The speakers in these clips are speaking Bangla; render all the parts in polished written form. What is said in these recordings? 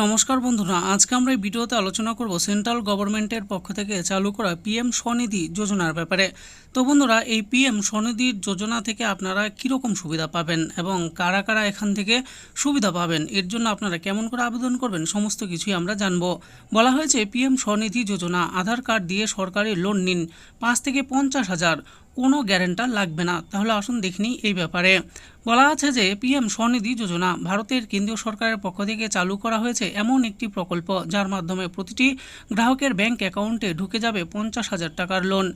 নমস্কার বন্ধুরা, আজকে আমরা এই ভিডিওতে আলোচনা করব সেন্ট্রাল গভর্নমেন্টের পক্ষ থেকে চালু করা পিএম স্বনিধি যোজনার ব্যাপারে। তো বন্ধুরা, এই পিএম স্বনিধি যোজনা থেকে আপনারা কীরকম সুবিধা পাবেন এবং কারা কারা এখান থেকে সুবিধা পাবেন, এর জন্য আপনারা কেমন করে আবেদন করবেন, সমস্ত কিছুই আমরা জানব। বলা হয়েছে পিএম স্বনিধি যোজনা, আধার কার্ড দিয়ে সরকারি লোন নিন, 5 থেকে 50,000, কোনো গ্যারেন্টার লাগবে না। তাহলে আসুন দেখে নিই এই ব্যাপারে। বলা আছে যে পিএম স্বনিধি যোজনা ভারতের কেন্দ্রীয় সরকারের পক্ষ থেকে চালু করা হয়েছে এমন একটি প্রকল্প যার মাধ্যমে প্রতিটি গ্রাহকের ব্যাংক অ্যাকাউন্টে ঢুকে যাবে 50,000 টাকার লোন।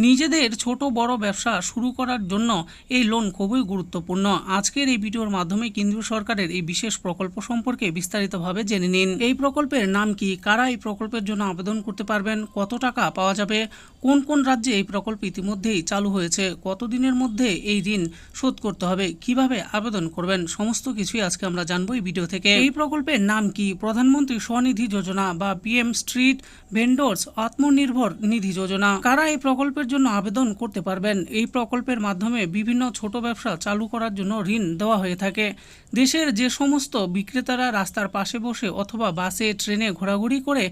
নিজেদের ছোট বড় ব্যবসা শুরু করার জন্য এই লোন খুবই গুরুত্বপূর্ণ। আজকের এই ভিডিওর মাধ্যমে কেন্দ্রীয় সরকারের এই বিশেষ প্রকল্প সম্পর্কে বিস্তারিতভাবে জেনে নিন। এই প্রকল্পের নাম কি, কারা এই প্রকল্পের জন্য আবেদন করতে পারবেন, কত টাকা পাওয়া যাবে, কোন কোন রাজ্যে এই প্রকল্প ইতিমধ্যেই চালু হয়েছে, কতদিনের মধ্যে এই ঋণ শোধ করতে হবে, কিভাবে আবেদন করবেন, সমস্ত কিছুই আজকে আমরা জানবো এই ভিডিও থেকে। এই প্রকল্পের নাম কি? প্রধানমন্ত্রী স্বনিধি যোজনা বা পিএম স্ট্রিট ভেন্ডর্স আত্মনির্ভর নিধি যোজনা। কারা এই প্রকল্পের জন্য আবেদন করতে পারবেন? এই প্রকল্পের মাধ্যমে বিভিন্ন ছোট ব্যবসা চালু করার জন্য ঋণ দেওয়া হয়ে থাকে। দেশের যে সমস্ত বিক্রেতারা রাস্তার পাশে বসে অথবা বাসে ট্রেনে ঘোরাঘুরি করে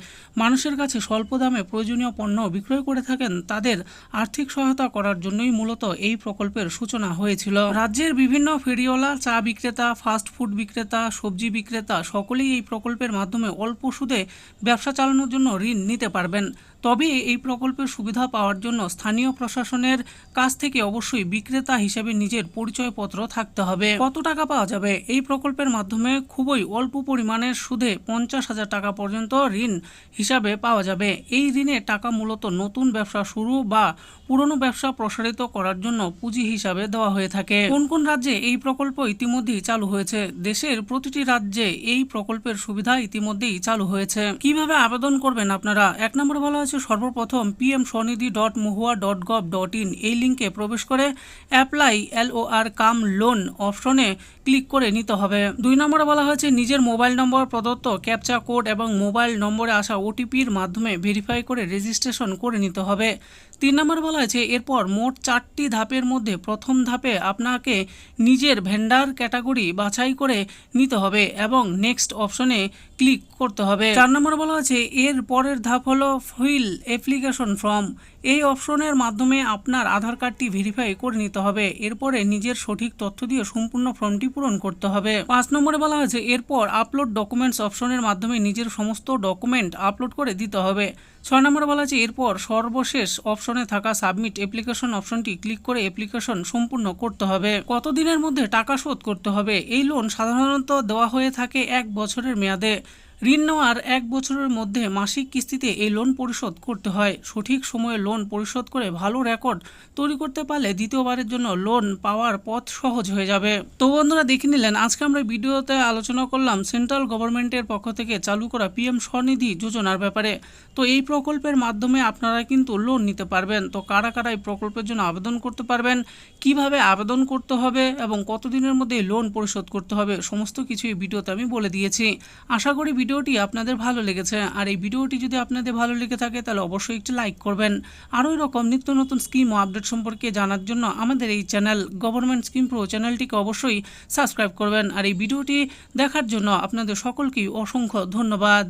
মানুষের কাছে স্বল্প দামে প্রয়োজনীয় পণ্য বিক্রয় করে থাকেন, তাদের আর্থিক সহায়তা করার জন্যই মূলত এই প্রকল্পের সূচনা হয়েছিল। রাজ্যের বিভিন্ন ফেরিওয়ালা, চা বিক্রেতা, ফাস্ট ফুড বিক্রেতা, সবজি বিক্রেতা সকলেই এই প্রকল্পের মাধ্যমে অল্প সুদে ব্যবসা চালানোর জন্য ঋণ নিতে পারবেন। তবে এই প্রকল্পের সুবিধা পাওয়ার জন্য স্থানীয় প্রশাসনের কাছ থেকে অবশ্যই বিক্রেতা হিসেবে নিজের পরিচয়পত্র থাকতে হবে। কত টাকা পাওয়া যাবে? এই প্রকল্পের মাধ্যমে খুবই অল্প পরিমাণের সুদে 50,000 টাকা পর্যন্ত ঋণ হিসাবে পাওয়া যাবে। এই ঋণের টাকা মূলত নতুন ব্যবসা শুরু বা পুরনো ব্যবসা প্রসারিত করার জন্য পুঁজি হিসাবে দেওয়া হয়ে থাকে। কোন কোন রাজ্যে এই প্রকল্প ইতিমধ্যেই চালু হয়েছে? দেশের প্রতিটি রাজ্যে এই প্রকল্পের সুবিধা ইতিমধ্যেই চালু হয়েছে। কিভাবে আবেদন করবেন আপনারা? 1 নম্বরে বলা হয়েছে সর্বপ্রথম pmswanidhi.mohua.gov.in এই লিঙ্কে প্রবেশ করে অ্যাপ্লাই LOR কাম লোন অপশনে ক্লিক করে নিতে হবে। 2 নম্বরে বলা হয়েছে নিজের মোবাইল নম্বর প্রদত্ত ক্যাপচা কোড এবং মোবাইল নম্বরে আসা OTPর মাধ্যমে ভেরিফাই করে রেজিস্ট্রেশন করে নিতে হবে। 3 নম্বরে বলা হয়েছে এরপর মোট 4টি ধাপের মধ্যে প্রথম ধাপে আপনাকে নিজের ভেন্ডার ক্যাটাগরি বাছাই করে নিতে হবে এবং নেক্সট অপশনে ক্লিক করতে হবে। 4 নম্বরে বলা হয়েছে এর পরের ধাপ হলো ফিল অ্যাপ্লিকেশন ফর্ম। এই অপশনের মাধ্যমে আপনার আধার কার্ডটি ভেরিফাই করে নিতে হবে। এরপরে নিজের সঠিক তথ্য দিয়ে সম্পূর্ণ ফর্মটি পূরণ করতে হবে। 5 নম্বরে বলা হয়েছে এরপর আপলোড ডকুমেন্টস অপশনের মাধ্যমে নিজের সমস্ত ডকুমেন্ট আপলোড করে দিতে হবে। 6 নম্বরে বলা হয়েছে এরপর সর্বশেষ অপশনে থাকা সাবমিট অ্যাপ্লিকেশন অপশনটি ক্লিক করে অ্যাপ্লিকেশন সম্পূর্ণ করতে হবে। কতদিনের মধ্যে টাকা শোধ করতে হবে? এই লোন সাধারণত দেওয়া হয়ে থাকে 1 বছরের মেয়াদে। ঋণ নেওয়ার 1 বছরের মধ্যে মাসিক কিস্তিতে এই লোন পরিশোধ করতে হয়। সঠিক সময়ে লোন পরিশোধ করে ভালো রেকর্ড তৈরি করতে পারলে দ্বিতীয়বারের জন্য লোন পাওয়ার পথ সহজ হয়ে যাবে। তো বন্ধুরা, দেখে নিলেন আজকে আমরা ভিডিওতে আলোচনা করলাম সেন্ট্রাল গভর্নমেন্টের পক্ষ থেকে চালু করা পিএম স্বনিধি যোজনার ব্যাপারে। তো এই প্রকল্পের মাধ্যমে আপনারা কিন্তু লোন নিতে পারবেন। তো কারা কারা এই প্রকল্পের জন্য আবেদন করতে পারবেন, কিভাবে আবেদন করতে হবে এবং কতদিনের মধ্যে লোন পরিশোধ করতে হবে, সমস্ত কিছু এই ভিডিওতে আমি বলে দিয়েছি। আশা করি ভিডিওটি আপনাদের ভালো লেগেছে। আর এই ভিডিওটি যদি আপনাদের ভালো লেগে থাকে তাহলে অবশ্যই একটি লাইক করবেন। আরও এরকম নিত্য নতুন স্কিম ও আপডেট সম্পর্কে জানার জন্য আমাদের এই চ্যানেল গভর্নমেন্ট স্কিম প্রো চ্যানেলটিকে অবশ্যই সাবস্ক্রাইব করবেন। আর এই ভিডিওটি দেখার জন্য আপনাদের সকলকেই অসংখ্য ধন্যবাদ।